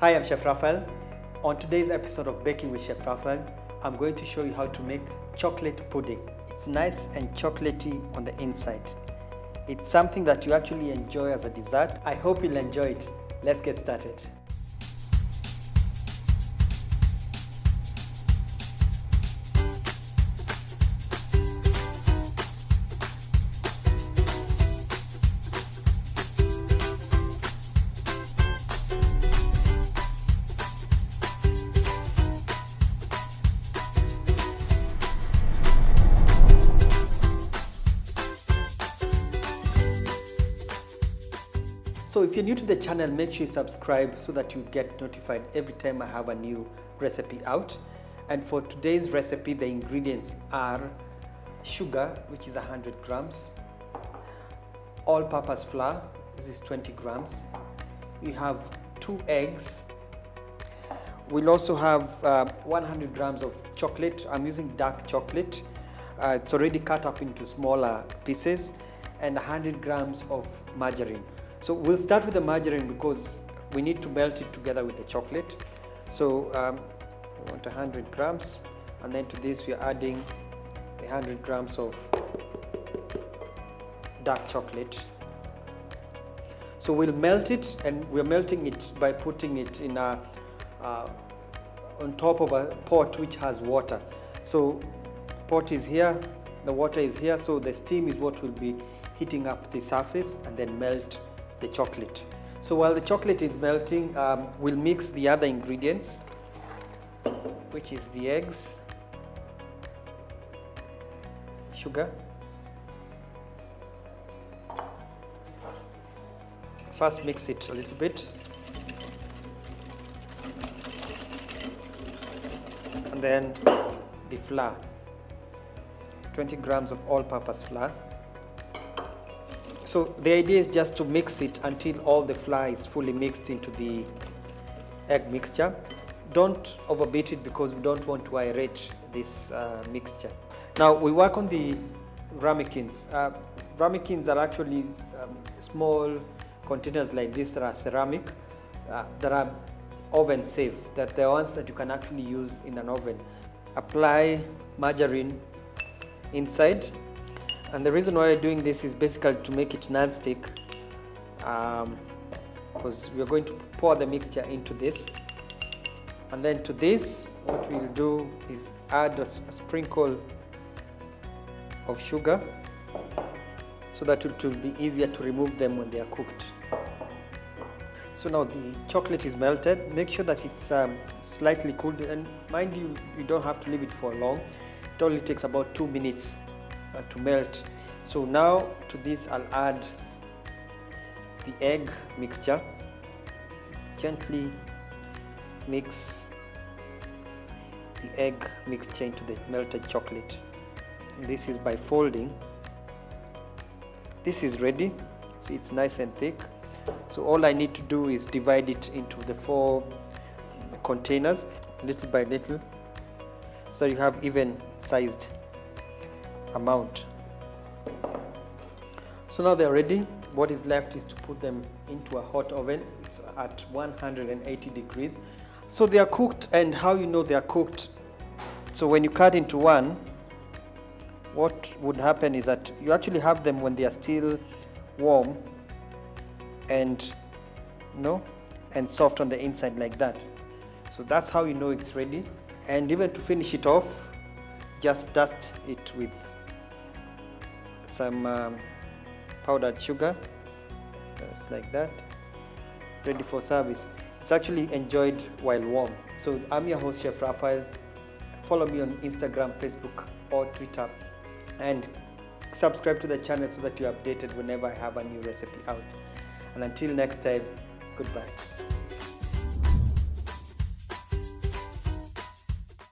Hi, I'm Chef Raphael. On today's episode of Baking with Chef Raphael, I'm going to show you how to make chocolate pudding. It's nice and chocolatey on the inside. It's something that you actually enjoy as a dessert. I hope you'll enjoy it. Let's get started. So if you're new to the channel, make sure you subscribe so that you get notified every time I have a new recipe out. And for today's recipe, the ingredients are sugar, which is 100 grams, all-purpose flour, this is 20 grams. We have 2 eggs. We'll also have 100 grams of chocolate. I'm using dark chocolate. It's already cut up into smaller pieces, and 100 grams of margarine. So we'll start with the margarine because we need to melt it together with the chocolate. So we want 100 grams, and then to this we are adding 100 grams of dark chocolate. So we'll melt it, and we're melting it by putting it in a on top of a pot which has water. So pot is here, the water is here, so the steam is what will be heating up the surface and then melt the chocolate. So while the chocolate is melting, we'll mix the other ingredients, which is the eggs, sugar. First mix it a little bit, and then the flour, 20 grams of all-purpose flour. So the idea is just to mix it until all the flour is fully mixed into the egg mixture. Don't overbeat it because we don't want to aerate this mixture. Now we work on the ramekins. Ramekins are actually small containers like this that are ceramic, that are oven safe, that they're ones that you can actually use in an oven. Apply margarine inside. And the reason why we're doing this is basically to make it non-stick, because we're going to pour the mixture into this. And then to this, what we'll do is add a sprinkle of sugar so that it will be easier to remove them when they are cooked. So now the chocolate is melted. Make sure that it's slightly cooled, and mind you, you don't have to leave it for long. It only takes about 2 minutes to melt. So now to this I'll add the egg mixture. Gently mix the egg mixture into the melted chocolate. This is by folding. This is ready. See, it's nice and thick. So all I need to do is divide it into the 4 containers, little by little, so that you have even sized amount. So now they're ready. What is left is to put them into a hot oven. It's at 180 degrees. So they are cooked, and how you know they are cooked? So when you cut into one, what would happen is that you actually have them when they are still warm and and soft on the inside like that. So that's how you know it's ready. And even to finish it off, just dust it with some powdered sugar, just like that, ready for service. It's actually enjoyed while warm. So I'm your host, Chef Raphael. Follow me on Instagram, Facebook, or Twitter, and subscribe to the channel so that you're updated whenever I have a new recipe out. And until next time, goodbye.